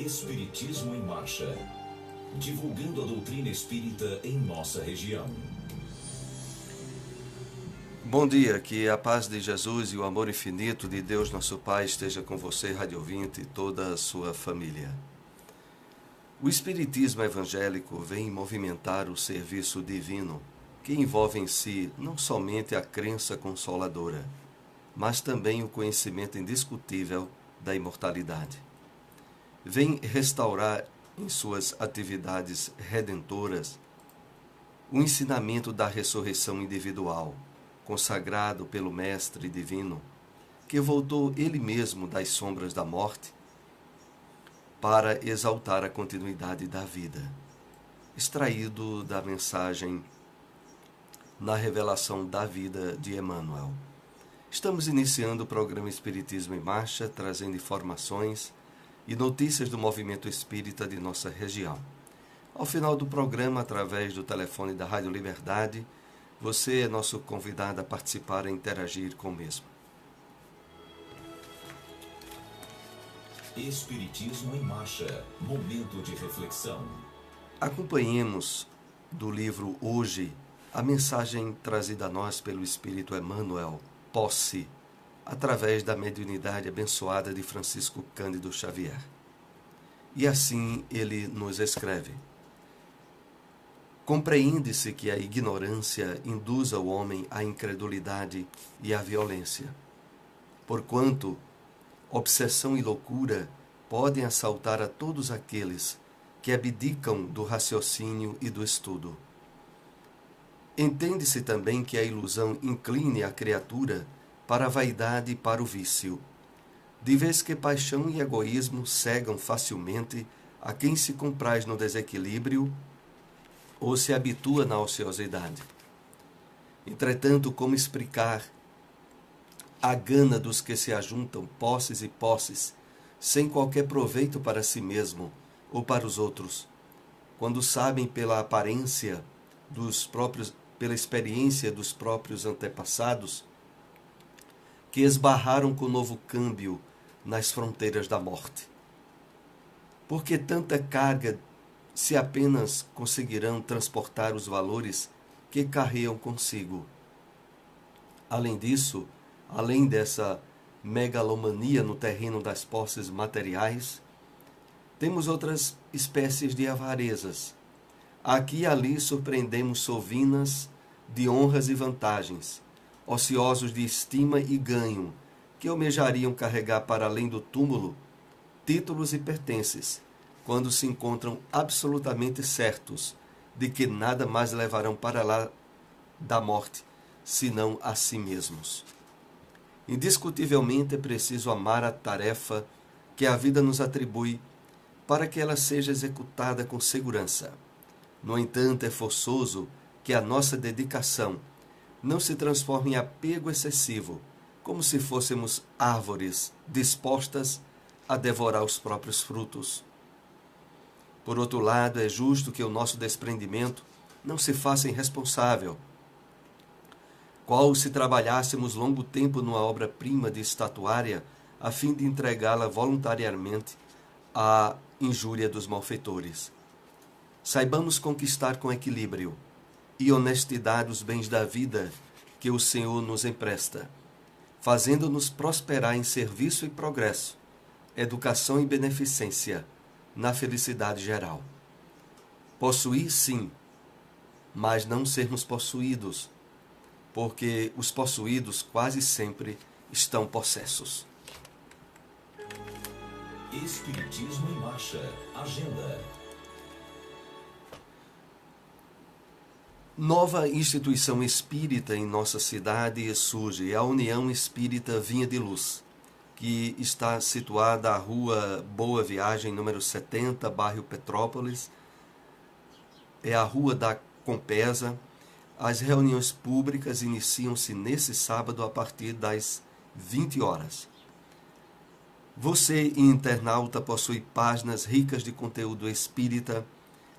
Espiritismo em Marcha. Divulgando a doutrina espírita em nossa região. Bom dia, que a paz de Jesus e o amor infinito de Deus nosso Pai esteja com você, rádio ouvinte, e toda a sua família. O Espiritismo evangélico vem movimentar o serviço divino, que envolve em si não somente a crença consoladora, mas também o conhecimento indiscutível da imortalidade. Vem restaurar em suas atividades redentoras o ensinamento da ressurreição individual, consagrado pelo Mestre Divino, que voltou ele mesmo das sombras da morte para exaltar a continuidade da vida, extraído da mensagem na revelação da vida de Emmanuel. Estamos iniciando o programa Espiritismo em Marcha, trazendo informações e notícias do movimento espírita de nossa região. Ao final do programa, através do telefone da Rádio Liberdade, você é nosso convidado a participar e interagir com o mesmo. Espiritismo em Marcha. Momento de reflexão. Acompanhemos do livro Hoje a mensagem trazida a nós pelo Espírito Emmanuel, Posse, através da mediunidade abençoada de Francisco Cândido Xavier. E assim ele nos escreve: compreende-se que a ignorância induza o homem à incredulidade e à violência, porquanto obsessão e loucura podem assaltar a todos aqueles que abdicam do raciocínio e do estudo. Entende-se também que a ilusão incline a criatura para a vaidade e para o vício, de vez que paixão e egoísmo cegam facilmente a quem se compraz no desequilíbrio ou se habitua na ociosidade. Entretanto, como explicar a gana dos que se ajuntam posses e posses, sem qualquer proveito para si mesmo ou para os outros, quando sabem pela aparência pela experiência dos próprios antepassados, que esbarraram com o novo câmbio nas fronteiras da morte? Porque tanta carga, se apenas conseguirão transportar os valores que carregam consigo? Além disso, além dessa megalomania no terreno das posses materiais, temos outras espécies de avarezas. Aqui e ali surpreendemos sovinas de honras e vantagens, ociosos de estima e ganho, que almejariam carregar para além do túmulo títulos e pertences, quando se encontram absolutamente certos de que nada mais levarão para lá da morte, senão a si mesmos. Indiscutivelmente é preciso amar a tarefa que a vida nos atribui para que ela seja executada com segurança. No entanto, é forçoso que a nossa dedicação não se transforme em apego excessivo, como se fôssemos árvores dispostas a devorar os próprios frutos. Por outro lado, é justo que o nosso desprendimento não se faça irresponsável, qual se trabalhássemos longo tempo numa obra-prima de estatuária a fim de entregá-la voluntariamente à injúria dos malfeitores. Saibamos conquistar com equilíbrio e honestidade os bens da vida que o Senhor nos empresta, fazendo-nos prosperar em serviço e progresso, educação e beneficência, na felicidade geral. Possuir, sim, mas não sermos possuídos, porque os possuídos quase sempre estão possessos. Espiritismo em Marcha. Agenda. Nova instituição espírita em nossa cidade surge, a União Espírita Vinha de Luz, que está situada à rua Boa Viagem, número 70, bairro Petrópolis. É a rua da Compesa. As reuniões públicas iniciam-se nesse sábado a partir das 20 horas. Você, internauta, possui páginas ricas de conteúdo espírita.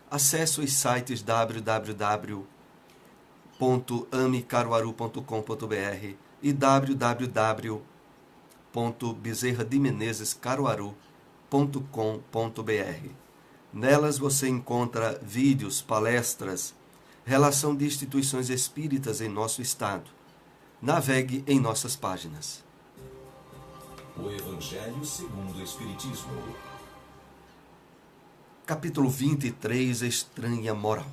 Acesse os sites www.amecaruaru.com.br e www.bezerradimenezescaruaru.com.br. Nelas você encontra vídeos, palestras, relação de instituições espíritas em nosso estado. Navegue em nossas páginas. O Evangelho segundo o Espiritismo. Capítulo 23. Estranha moral.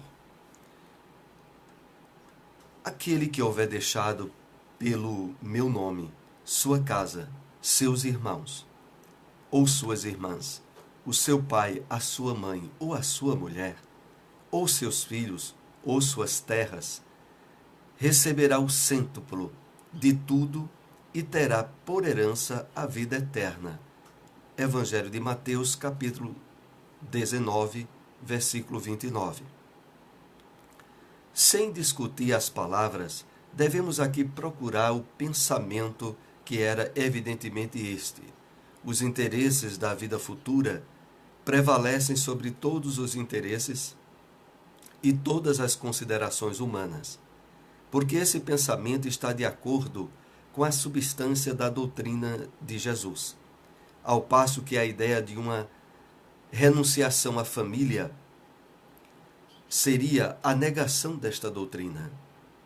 Aquele que houver deixado pelo meu nome sua casa, seus irmãos ou suas irmãs, o seu pai, a sua mãe ou a sua mulher, ou seus filhos ou suas terras, receberá o cêntuplo de tudo e terá por herança a vida eterna. Evangelho de Mateus, capítulo 19, versículo 29. Sem discutir as palavras, devemos aqui procurar o pensamento que era evidentemente este. Os interesses da vida futura prevalecem sobre todos os interesses e todas as considerações humanas, porque esse pensamento está de acordo com a substância da doutrina de Jesus, ao passo que a ideia de uma renunciação à família seria a negação desta doutrina.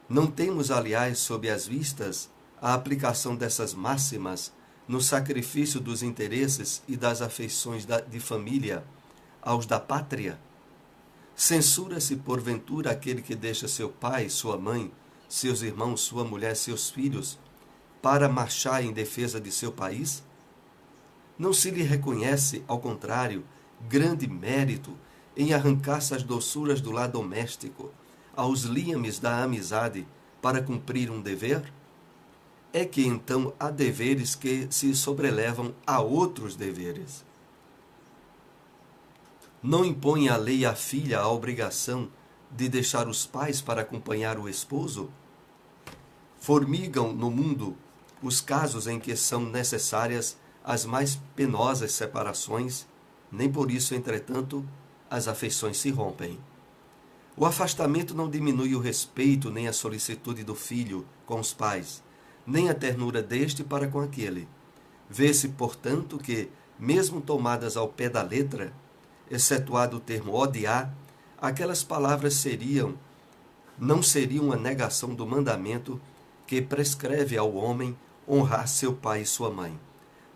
Não temos, aliás, sob as vistas, a aplicação dessas máximas no sacrifício dos interesses e das afeições de família aos da pátria? Censura-se, porventura, aquele que deixa seu pai, sua mãe, seus irmãos, sua mulher, seus filhos, para marchar em defesa de seu país? Não se lhe reconhece, ao contrário, grande mérito em arrancar-se as doçuras do lar doméstico, aos liames da amizade, para cumprir um dever? É que então há deveres que se sobrelevam a outros deveres. Não impõe a lei à filha a obrigação de deixar os pais para acompanhar o esposo? Formigam no mundo os casos em que são necessárias as mais penosas separações, nem por isso, entretanto, as afeições se rompem. O afastamento não diminui o respeito nem a solicitude do filho com os pais, nem a ternura deste para com aquele. Vê-se, portanto, que, mesmo tomadas ao pé da letra, excetuado o termo odiar, aquelas palavras não seriam uma negação do mandamento que prescreve ao homem honrar seu pai e sua mãe,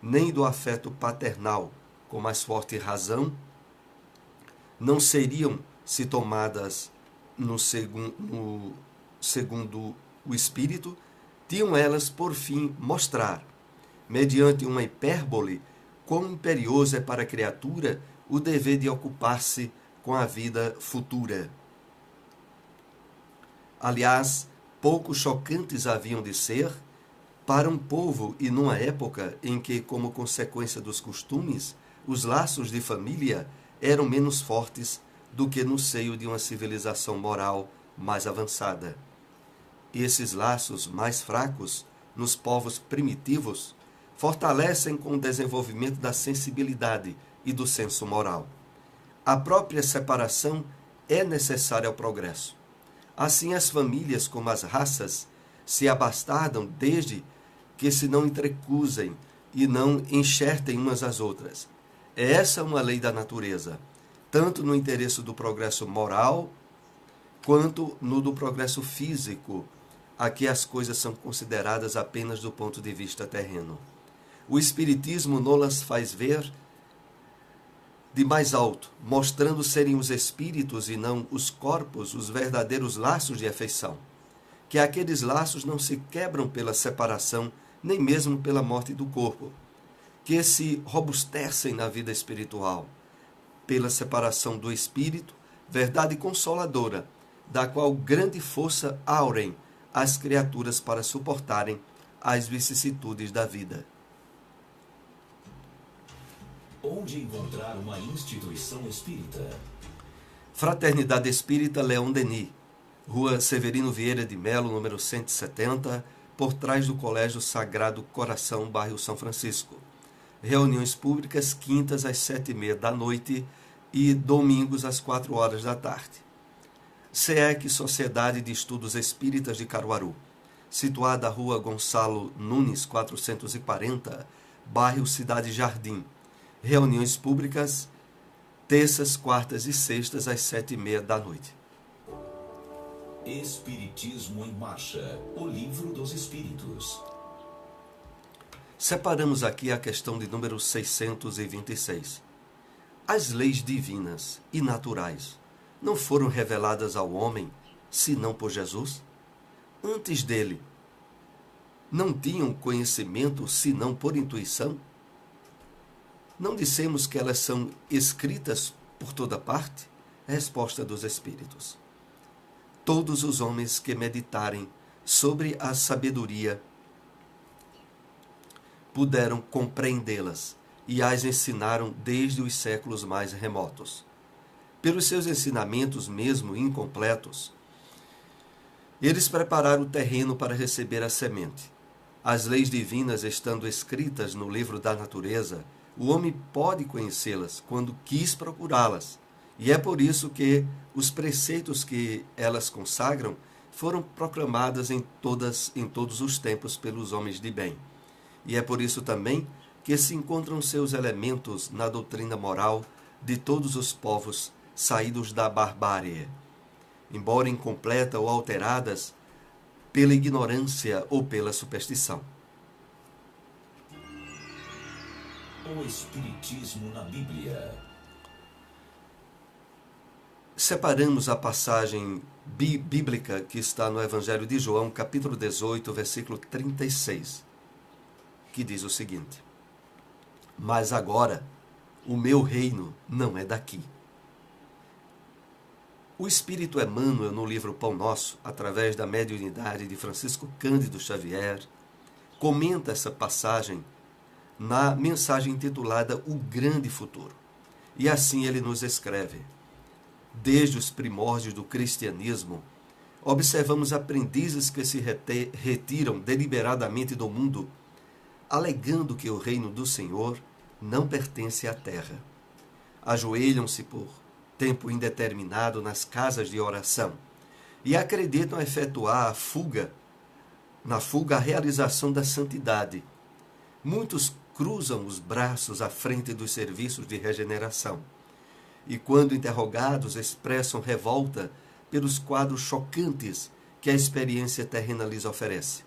nem do afeto paternal, com mais forte razão, não seriam, se tomadas no segundo o Espírito, tinham elas por fim mostrar, mediante uma hipérbole, quão imperioso é para a criatura o dever de ocupar-se com a vida futura. Aliás, pouco chocantes haviam de ser para um povo e numa época em que, como consequência dos costumes, os laços de família eram menos fortes do que no seio de uma civilização moral mais avançada. Esses laços mais fracos, nos povos primitivos, fortalecem com o desenvolvimento da sensibilidade e do senso moral. A própria separação é necessária ao progresso. Assim, as famílias como as raças se abastardam desde que se não entrecruzem e não enxertem umas às outras. É essa uma lei da natureza, tanto no interesse do progresso moral, quanto no do progresso físico, aqui as coisas são consideradas apenas do ponto de vista terreno. O Espiritismo nos faz ver de mais alto, mostrando serem os espíritos e não os corpos os verdadeiros laços de afeição, que aqueles laços não se quebram pela separação, nem mesmo pela morte do corpo, que se robustecem na vida espiritual, pela separação do espírito, verdade consoladora, da qual grande força aurem as criaturas para suportarem as vicissitudes da vida. Onde encontrar uma instituição espírita? Fraternidade Espírita Leão Denis, Rua Severino Vieira de Melo, número 170, por trás do Colégio Sagrado Coração, bairro São Francisco. Reuniões públicas quintas às 7h30 e domingos às 16h. SEEC, Sociedade de Estudos Espíritas de Caruaru, situada à Rua Gonçalo Nunes, 440, bairro Cidade Jardim. Reuniões públicas, terças, quartas e sextas, às 7h30 da noite. Espiritismo em Marcha, o livro dos Espíritos. Separamos aqui a questão de número 626. As leis divinas e naturais não foram reveladas ao homem, senão por Jesus? Antes dele, não tinham conhecimento, senão por intuição? Não dissemos que elas são escritas por toda parte? Resposta dos Espíritos. Todos os homens que meditarem sobre a sabedoria puderam compreendê-las e as ensinaram desde os séculos mais remotos. Pelos seus ensinamentos, mesmo incompletos, eles prepararam o terreno para receber a semente. As leis divinas estando escritas no livro da natureza, o homem pode conhecê-las quando quis procurá-las. E é por isso que os preceitos que elas consagram foram proclamadas em todos os tempos pelos homens de bem. E é por isso também que se encontram seus elementos na doutrina moral de todos os povos saídos da barbárie, embora incompleta ou alteradas pela ignorância ou pela superstição. O Espiritismo na Bíblia. Separamos a passagem bíblica que está no Evangelho de João, capítulo 18, versículo 36, que diz o seguinte: Mas agora o meu reino não é daqui. O Espírito Emmanuel, no livro Pão Nosso, através da mediunidade de Francisco Cândido Xavier, comenta essa passagem na mensagem intitulada O Grande Futuro. E assim ele nos escreve: Desde os primórdios do cristianismo, observamos aprendizes que se retiram deliberadamente do mundo, alegando que o reino do Senhor não pertence à terra. Ajoelham-se por tempo indeterminado nas casas de oração e acreditam efetuar na fuga a realização da santidade. Muitos cruzam os braços à frente dos serviços de regeneração e, quando interrogados, expressam revolta pelos quadros chocantes que a experiência terrena lhes oferece.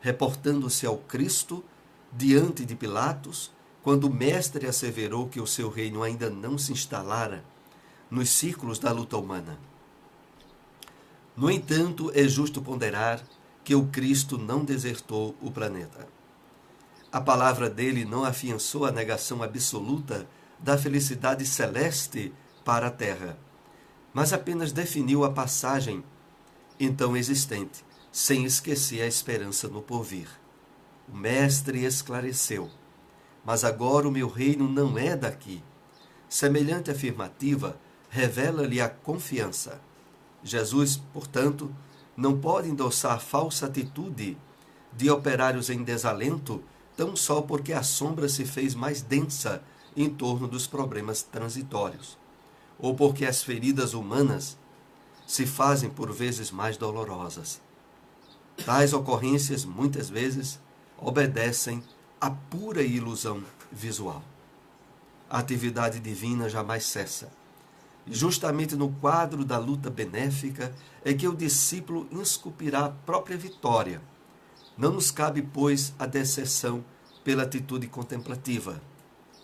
Reportando-se ao Cristo diante de Pilatos, quando o mestre asseverou que o seu reino ainda não se instalara nos círculos da luta humana. No entanto, é justo ponderar que o Cristo não desertou o planeta. A palavra dele não afiançou a negação absoluta da felicidade celeste para a terra, mas apenas definiu a passagem então existente, sem esquecer a esperança no porvir. O mestre esclareceu: mas agora o meu reino não é daqui. Semelhante afirmativa revela-lhe a confiança. Jesus, portanto, não pode endossar falsa atitude de operários em desalento tão só porque a sombra se fez mais densa em torno dos problemas transitórios, ou porque as feridas humanas se fazem por vezes mais dolorosas. Tais ocorrências, muitas vezes, obedecem à pura ilusão visual. A atividade divina jamais cessa. E justamente no quadro da luta benéfica é que o discípulo esculpirá a própria vitória. Não nos cabe, pois, a deserção pela atitude contemplativa,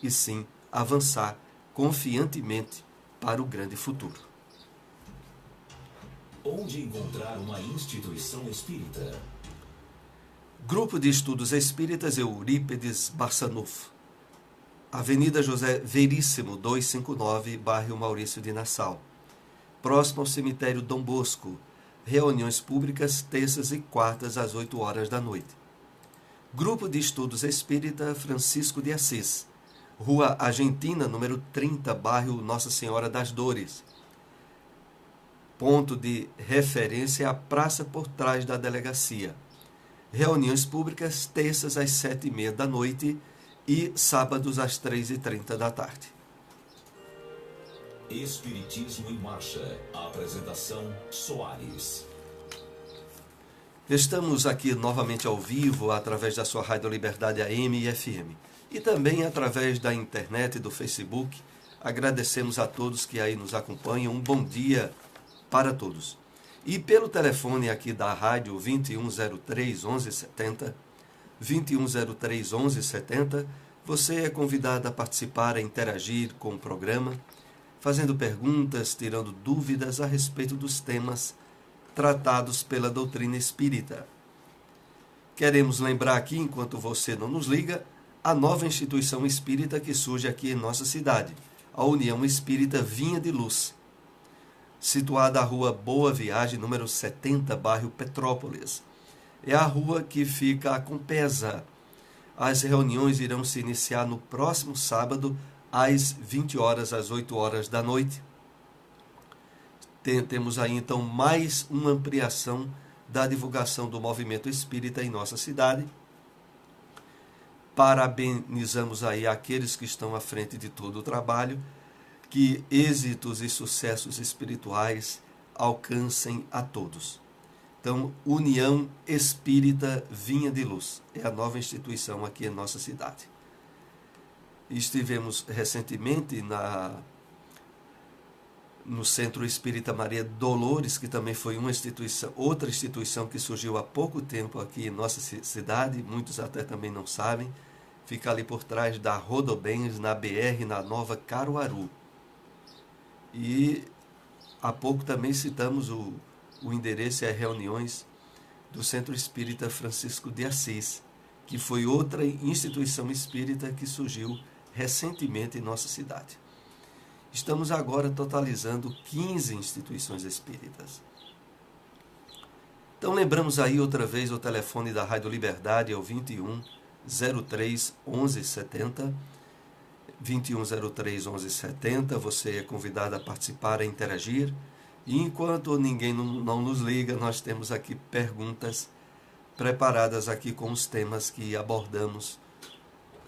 e sim avançar confiantemente para o grande futuro. Onde encontrar uma instituição espírita? Grupo de Estudos Espíritas Eurípedes Barçanufo, Avenida José Veríssimo, 259, bairro Maurício de Nassau, próximo ao cemitério Dom Bosco. Reuniões públicas, terças e quartas, às 8 horas da noite. Grupo de Estudos Espírita Francisco de Assis, Rua Argentina, número 30, bairro Nossa Senhora das Dores. Ponto de referência à praça por trás da delegacia. Reuniões públicas, terças às 7h30 da noite e sábados às 3h30 da tarde. Espiritismo em Marcha. A apresentação Soares. Estamos aqui novamente ao vivo através da sua Rádio Liberdade AM e FM. e também através da internet e do Facebook. Agradecemos a todos que aí nos acompanham. Um bom dia para todos. E pelo telefone aqui da rádio 2103 1170, 2103 1170, você é convidado a participar, a interagir com o programa, fazendo perguntas, tirando dúvidas a respeito dos temas tratados pela doutrina espírita. Queremos lembrar aqui, enquanto você não nos liga, a nova instituição espírita que surge aqui em nossa cidade, a União Espírita Vinha de Luz, situada à rua Boa Viagem, número 70, bairro Petrópolis. É a rua que fica a Compesa. As reuniões irão se iniciar no próximo sábado, às 20 horas, às 8 horas da noite. Temos aí, então, mais uma ampliação da divulgação do movimento espírita em nossa cidade. Parabenizamos aí aqueles que estão à frente de todo o trabalho, que êxitos e sucessos espirituais alcancem a todos. Então, União Espírita Vinha de Luz é a nova instituição aqui em nossa cidade. Estivemos recentemente no Centro Espírita Maria Dolores, que também foi outra instituição que surgiu há pouco tempo aqui em nossa cidade, muitos até também não sabem, fica ali por trás da Rodobens, na BR, na Nova Caruaru. E há pouco também citamos o endereço e as reuniões do Centro Espírita Francisco de Assis, que foi outra instituição espírita que surgiu recentemente em nossa cidade. Estamos agora totalizando 15 instituições espíritas. Então lembramos aí outra vez o telefone da Rádio Liberdade, é o 2103 1170, 2103 1170, você é convidado a participar, a interagir. E enquanto ninguém não nos liga, nós temos aqui perguntas preparadas aqui com os temas que abordamos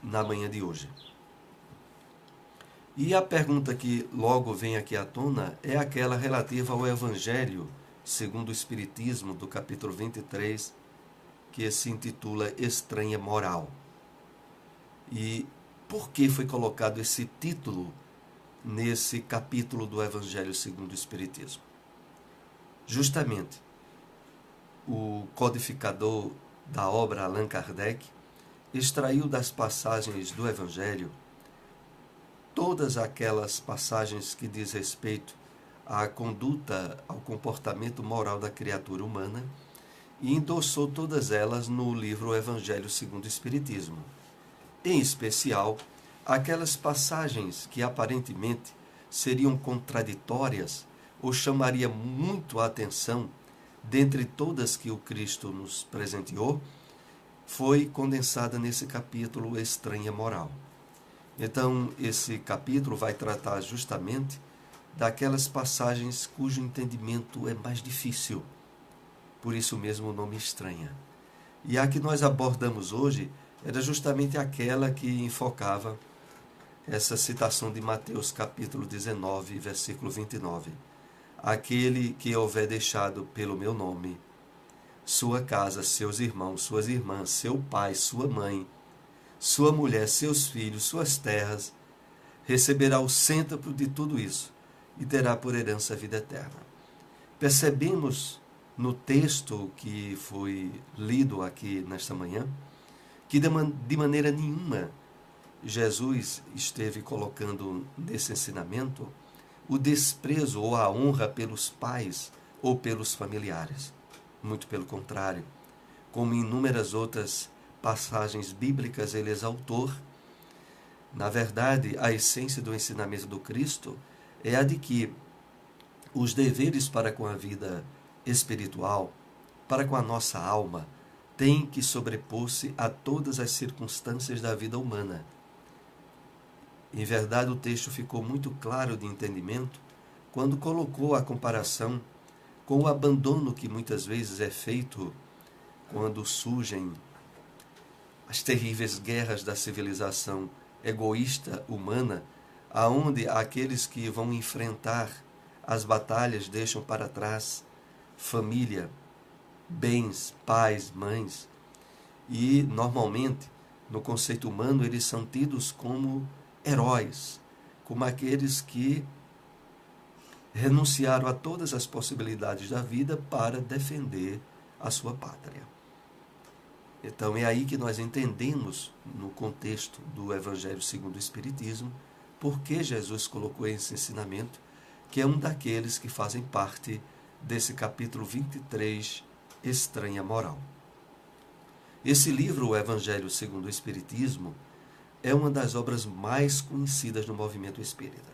na manhã de hoje. E a pergunta que logo vem aqui à tona é aquela relativa ao Evangelho segundo o Espiritismo, do capítulo 23, que se intitula Estranha Moral. E por que foi colocado esse título nesse capítulo do Evangelho segundo o Espiritismo? Justamente, o codificador da obra Allan Kardec extraiu das passagens do Evangelho todas aquelas passagens que diz respeito à conduta, ao comportamento moral da criatura humana e endossou todas elas no livro Evangelho segundo o Espiritismo. Em especial, aquelas passagens que aparentemente seriam contraditórias ou chamaria muito a atenção, dentre todas que o Cristo nos presenteou, foi condensada nesse capítulo Estranha Moral. Então, esse capítulo vai tratar justamente daquelas passagens cujo entendimento é mais difícil. Por isso mesmo o nome Estranha. E a que nós abordamos hoje era justamente aquela que enfocava essa citação de Mateus capítulo 19, versículo 29. Aquele que houver deixado pelo meu nome sua casa, seus irmãos, suas irmãs, seu pai, sua mãe, sua mulher, seus filhos, suas terras, receberá o cêntuplo de tudo isso e terá por herança a vida eterna. Percebemos no texto que foi lido aqui nesta manhã que de maneira nenhuma Jesus esteve colocando nesse ensinamento o desprezo ou a honra pelos pais ou pelos familiares. Muito pelo contrário, como em inúmeras outras passagens bíblicas ele exaltou. Na verdade, a essência do ensinamento do Cristo é a de que os deveres para com a vida espiritual, para com a nossa alma, têm que sobrepor-se a todas as circunstâncias da vida humana. Em verdade, o texto ficou muito claro de entendimento quando colocou a comparação com o abandono que muitas vezes é feito quando surgem as terríveis guerras da civilização egoísta humana, aonde aqueles que vão enfrentar as batalhas deixam para trás família, bens, pais, mães, e normalmente no conceito humano, eles são tidos como heróis, como aqueles que renunciaram a todas as possibilidades da vida para defender a sua pátria. Então é aí que nós entendemos, no contexto do Evangelho segundo o Espiritismo, por que Jesus colocou esse ensinamento, que é um daqueles que fazem parte desse capítulo 23, Estranha Moral. Esse livro, o Evangelho segundo o Espiritismo, é uma das obras mais conhecidas no movimento espírita.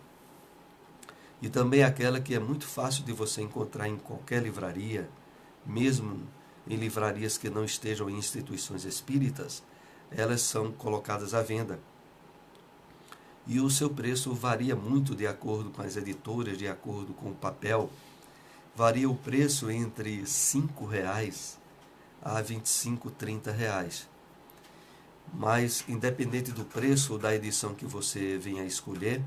E também aquela que é muito fácil de você encontrar em qualquer livraria, mesmo em livrarias que não estejam em instituições espíritas, elas são colocadas à venda. E o seu preço varia muito de acordo com as editoras, de acordo com o papel. Varia o preço entre R$ 5,00 a R$ 25, R$ 30. Mas, independente do preço ou da edição que você venha a escolher,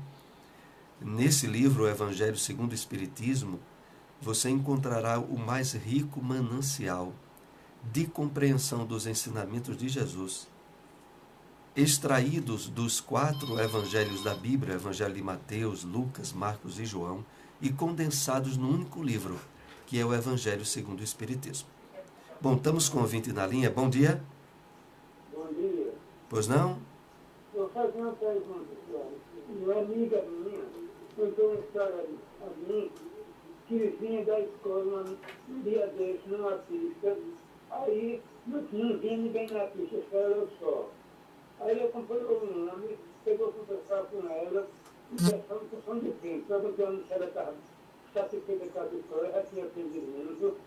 nesse livro, o Evangelho segundo o Espiritismo, você encontrará o mais rico manancial de compreensão dos ensinamentos de Jesus, extraídos dos 4 evangelhos da Bíblia, Evangelho de Mateus, Lucas, Marcos e João, e condensados num único livro, que é o Evangelho segundo o Espiritismo. Bom, estamos com o ouvinte na linha. Bom dia. Bom dia. Pois não? Eu faço uma pergunta, senhora. Uma amiga minha contou uma história a mim que vinha da escola um dia desse, numa pista. Aí não vinha ninguém na pista, só eu só. Aí eu acompanhou um homem, pegou a conversar com ela, e pensou em questão de tempo, perguntando se ela estava satisfeita com a vitória, já tinha aprendido.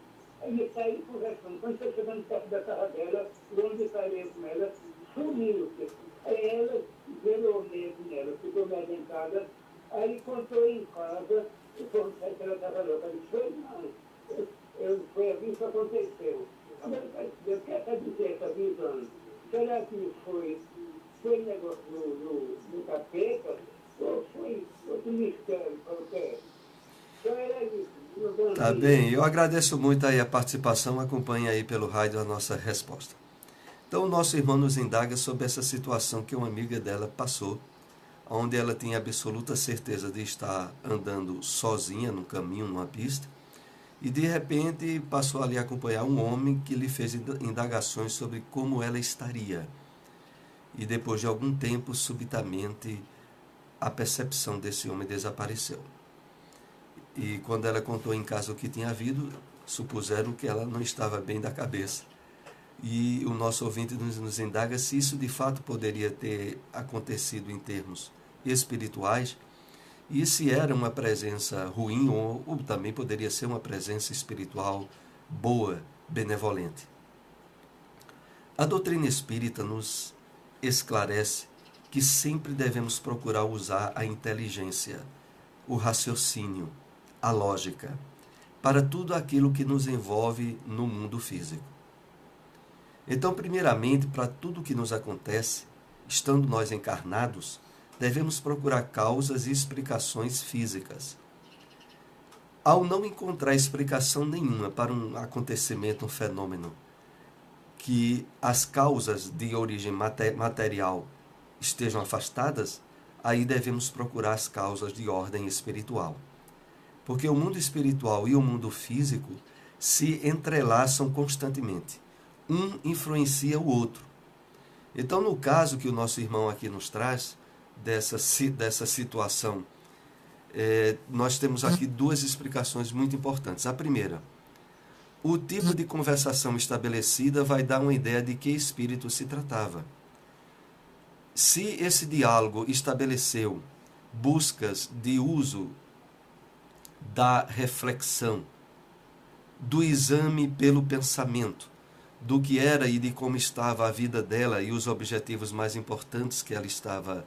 Aí ele saiu conversando. Quando foi chegando perto da casa dela, onde estaria com ela, sumiu. Aí ela virou mesmo nela, ficou meio adentrada, aí contou em casa, e quando saiu que ela estava louca, ele foi não. Foi a vista que aconteceu. Agora, eu quero dizer essa visão. Será que foi negócio no capeta ou foi outro mistério qualquer? Então era isso. Tá bem, eu agradeço muito aí a participação, acompanhe aí pelo rádio a nossa resposta. Então o nosso irmão nos indaga sobre essa situação que uma amiga dela passou, onde ela tinha absoluta certeza de estar andando sozinha no caminho, numa pista, e de repente passou ali a acompanhar um homem que lhe fez indagações sobre como ela estaria. E depois de algum tempo, subitamente, a percepção desse homem desapareceu. E quando ela contou em casa o que tinha havido, supuseram que ela não estava bem da cabeça. E o nosso ouvinte nos indaga se isso de fato poderia ter acontecido em termos espirituais, e se era uma presença ruim ou também poderia ser uma presença espiritual boa, benevolente. A doutrina espírita nos esclarece que sempre devemos procurar usar a inteligência, o raciocínio, a lógica, para tudo aquilo que nos envolve no mundo físico. Então, primeiramente, para tudo que nos acontece, estando nós encarnados, devemos procurar causas e explicações físicas. Ao não encontrar explicação nenhuma para um acontecimento, um fenômeno, que as causas de origem material estejam afastadas, aí devemos procurar as causas de ordem espiritual. Porque o mundo espiritual e o mundo físico se entrelaçam constantemente. Um influencia o outro. Então, no caso que o nosso irmão aqui nos traz, dessa situação, nós temos aqui 2 explicações muito importantes. A primeira, o tipo de conversação estabelecida vai dar uma ideia de que espírito se tratava. Se esse diálogo estabeleceu buscas de uso da reflexão, do exame pelo pensamento, do que era e de como estava a vida dela e os objetivos mais importantes que ela estava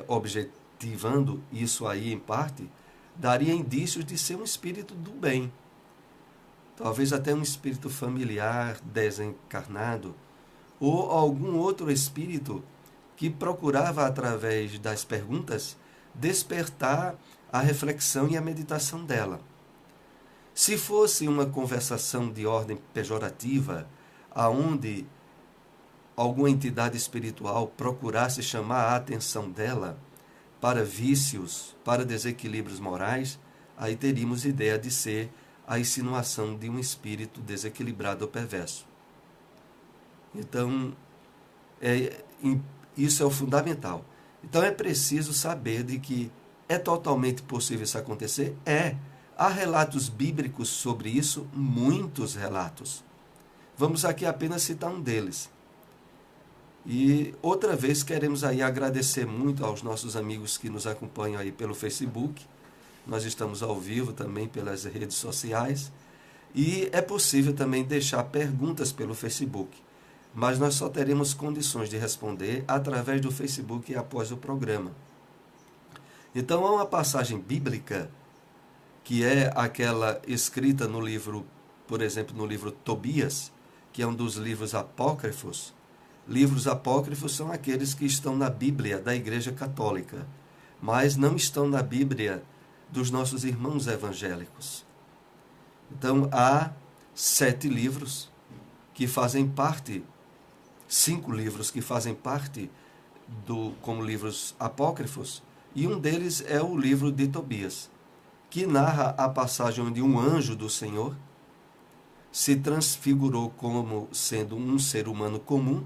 objetivando, isso aí em parte, daria indícios de ser um espírito do bem. Talvez até um espírito familiar, desencarnado, ou algum outro espírito que procurava, através das perguntas, despertar a reflexão e a meditação dela. Se fosse uma conversação de ordem pejorativa, aonde alguma entidade espiritual procurasse chamar a atenção dela para vícios, para desequilíbrios morais, aí teríamos ideia de ser a insinuação de um espírito desequilibrado ou perverso. Então, isso é o fundamental. Então é preciso saber de que é totalmente possível isso acontecer? É. Há relatos bíblicos sobre isso, muitos relatos. Vamos aqui apenas citar um deles. E outra vez queremos aí agradecer muito aos nossos amigos que nos acompanham aí pelo Facebook. Nós estamos ao vivo também pelas redes sociais. E é possível também deixar perguntas pelo Facebook. Mas nós só teremos condições de responder através do Facebook após o programa. Então há uma passagem bíblica que é aquela escrita no livro, por exemplo, no livro Tobias, que é um dos livros apócrifos. Livros apócrifos são aqueles que estão na Bíblia da Igreja Católica, mas não estão na Bíblia dos nossos irmãos evangélicos. Então, há 7 livros que fazem parte, 5 livros que fazem parte como livros apócrifos, e um deles é o livro de Tobias, que narra a passagem onde um anjo do Senhor se transfigurou como sendo um ser humano comum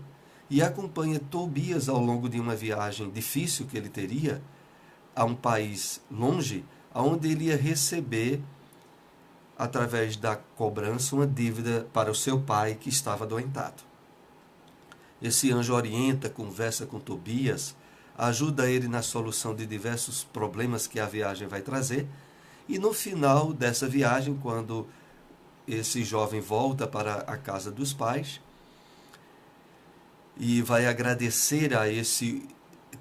e acompanha Tobias ao longo de uma viagem difícil que ele teria a um país longe, onde ele ia receber, através da cobrança, uma dívida para o seu pai que estava adoentado. Esse anjo orienta, conversa com Tobias, ajuda ele na solução de diversos problemas que a viagem vai trazer, e no final dessa viagem, quando esse jovem volta para a casa dos pais e vai agradecer a esse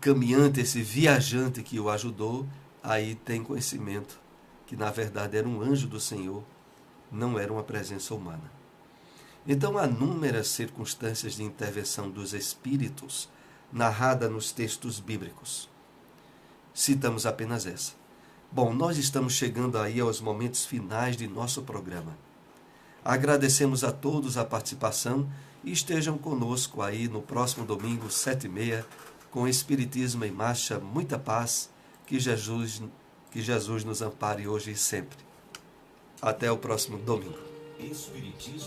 caminhante, esse viajante que o ajudou, aí tem conhecimento que na verdade era um anjo do Senhor, não era uma presença humana. Então há inúmeras circunstâncias de intervenção dos espíritos narrada nos textos bíblicos. Citamos apenas essa. Bom, nós estamos chegando aí aos momentos finais de nosso programa. Agradecemos a todos a participação e estejam conosco aí no próximo domingo, 7h30, com Espiritismo em Marcha. Muita paz, que Jesus nos ampare hoje e sempre. Até o próximo domingo. Espiritismo.